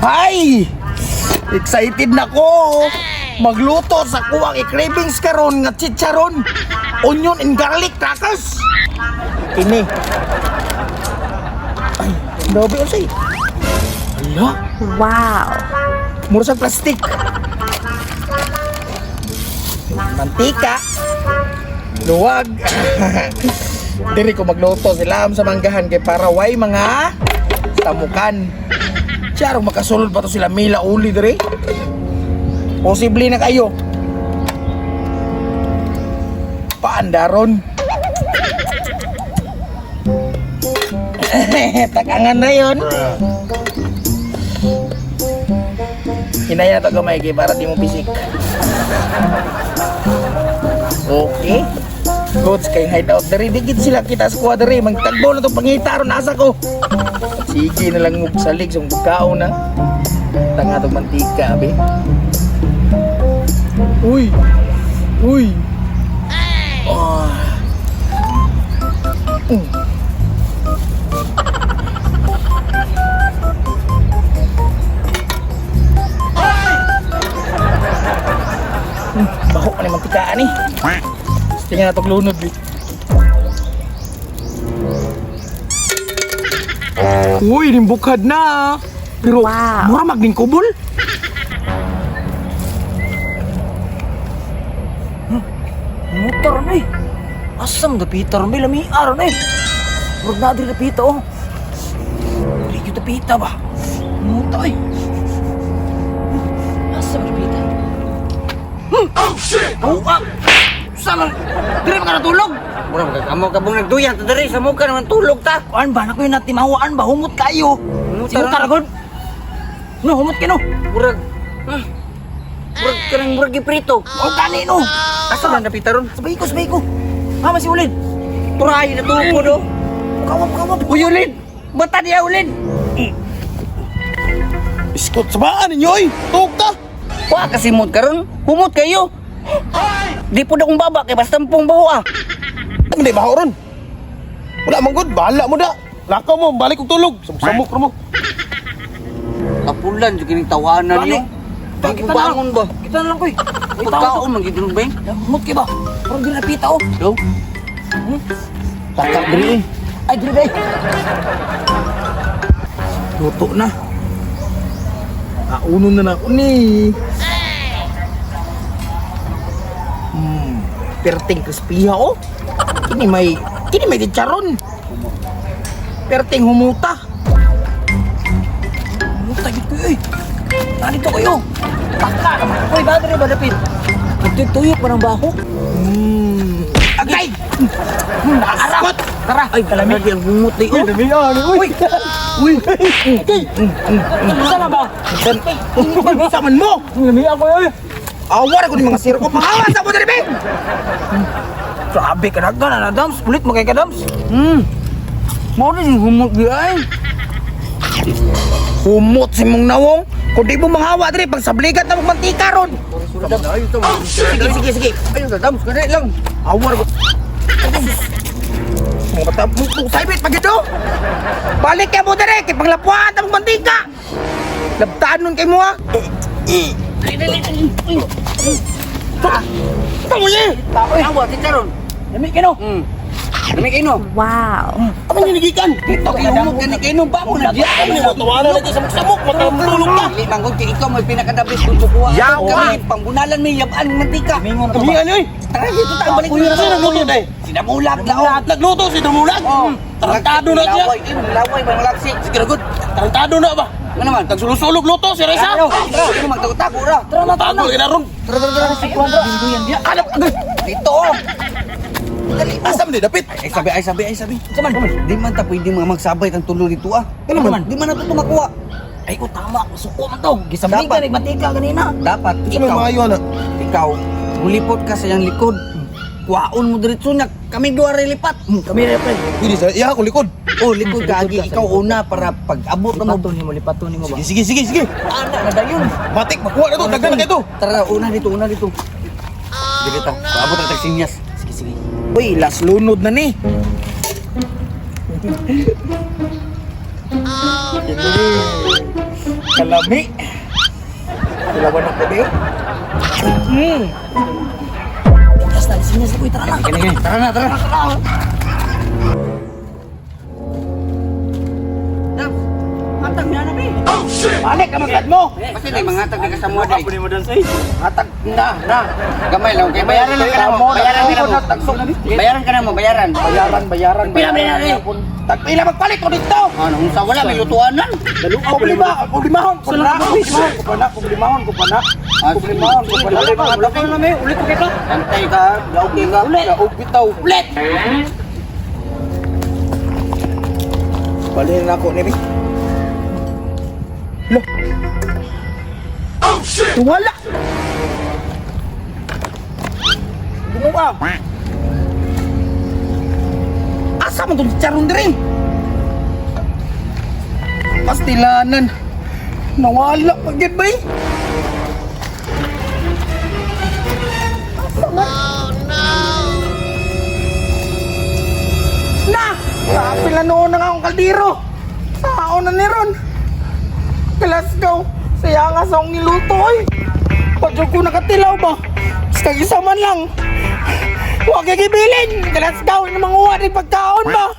Hay! Excited na ko! Magluto sa kuwang i-cravings karon nga chicharon, onion and garlic crackers. Ini. Ay, dobe o say. Ala, Wow. mura sa plastic. Mantika. Luwag. Diri ko magluto sila sa manggahan kay para way mga tamukan. Charo makasulod pa to sila mila uli diri. Posible na kayo. Paandaron. Takangan na yun. Hinaya na to gamay kay para di mo bisik. Okay. Goods kay hideout dari digit sila kita sa kuha dari magtagbo na to pangita ron asa ko. Sige na lang mo salig sung pagkaon na. Tanga to mantika be. Uy. Uy. Oh. Baho pa ni mantikaan eh. Tingnan na itong lunod eh. Uy, nimbukad na. Pero Wow. mura magning kubol. Motor na eh. Asam da pita ron, may lamiar na eh. Murag na adri na pita oh. Hindi yung pita ba? Muta eh. Asam da pita. Oh shit! Oh ah! Sama! Dire pa ka natulog? Murang kamo kabong nagduyan ta diri sa muka naman tulog ta. Kuan ba na ko yung natimawaan ba? Humot kayo. Sino taragod? No, humot ka no. Murag murag kanang murag giprito. O kanino? Asa man napita ron? Sabay ko. Mama si Ulin. Turay na tupo do. Kawap. Uy Ulin! Bata niya Ulin! Iskot sa baan ninyo eh. Tuog ka. Wa kasimot karon. Humot kayo. Di po na kong baba kay basta pong baho ah. Ang di baho ron. Wala man good. Bahala mo da. Lakaw mo. Balik kong tulog. Samok mo. Kapulan jud kining tawanan Bali. niyo. Di ko bangon ba? Kita na lang ko eh. Pagkaon man gid ron ba? Humot ka ba? Parang di na pita oh. Do. Takak diri eh. Ay, di ba eh? Luto na. Uno na ako ni. Perting crispy oh. Kini may chicharon. Perting humuta. Humuta gid ko eh. Nandito kayo. Baka naman. Uy, ba diri ba dapit? Nagtuyok pa ng baho. Agay! Nakasakot! Tara. Ay, kalami ang humot ni oh. Dami yan. Uy! Uy! Isa na ba? Bisa man mo! Lami ako eh. Awar ako ni mga siro ko. Pangawa sa mo dali, be! Grabe ka na Dams. Ulit mo kay ka Dams. Mo rin humot di ay. Humot si mong nawong. Kung di mo manghawa dali, pag sabligat na mong mantika ron. Sige. Ayun ta dams kadai lang. Awar ko. Mga bata, saibit pag ito. Balik kayo mo dali, kay panglapuan na mong mantika. Labtaan nun kay mo ha. Ito mo niya. Awa ti karon. Lami ka no. Kami kino. Wow. Ano niligikan? Ito humot gani kino ba mo na diya. Tawanan lagi sa samok, matulog ka. Dili man gud ikaw mo pinakadabis kung kukuha. Yaw ka. Pangbunalan mi yaban mantika. Mingon ka ba? Kamihan nyo eh. Tara dito tayo balik. Kuya na sila nagluto eh. Sinabulag na oh. Nagluto si Damulag. Tarantado na siya. Laway bang laksi. Sige na good. Tarantado na ba? Ano naman? Tagsulog-sulog luto si Reza. Ano? Ano magtago-tago ra? Tago lagi na ron. Tara. Si Kuandra. Bindu yan dia. Ano? Dito oh. Dali. Asam di dapit. Ay sabi. Saman. Di man ta pwede mga magsabay kang tulo dito ah. Ano man? Di man na to makuha. Ay ko tama. Suko man to. Gisabing ka Dapat. nagmatika kanina. Dapat Ito may mga iwan na. ikaw mulipot ka sa iyang likod. Kuhaon mo diretso nya. Kami duha rin lipat. Kami rin pre. Pwede sa iya ako likod. Oh, likod gagi. Ikaw una para pag abot na mo. Lipaton ni mo ba? Sige. Anak na dayon. Matik, makuha na to. Dagdag na kayo to. Tara, una dito. Dito ta. Paabot ang tagsinyas. Sige. Uy, last lunod na ni. Kalami. Dalawa na ko di. Tigas na, sinyas na ko. Tara na. Gini, tara na, tara. Matag na namin. Balik ka magkad mo. Kasi na mangatag ka sa mga day. Hatag na. Gamay lang, kaya bayaran lang ka na mo. Bayaran ka na mo. Bayaran ka na mo, bayaran. Bayaran. Pila ba na rin? Tagpila magpalit ko dito. Ano, kung sa wala, may lutuan lang. Kublimahon ko na. Kublimahon ko pa na. Wala ka na may, ulit ko kita. Antay ka. Gaog ka. Gaog bitaw. Ulit! Balihin na ako ni Lo. Oh shit. Wala. Gumawa. Asa man tong charong diri? Pastilanan. Nawala pagid ba eh? Oh no. Na! Kapila noon na nga akong kaldero. Sao na ni Ron. Let's go. Saya nga sa akong niluto eh. Pagod ko nakatilaw ba? Basta isa man lang. Huwag kagibilin. Let's go. Yung mga uwa ni pagkaon ba?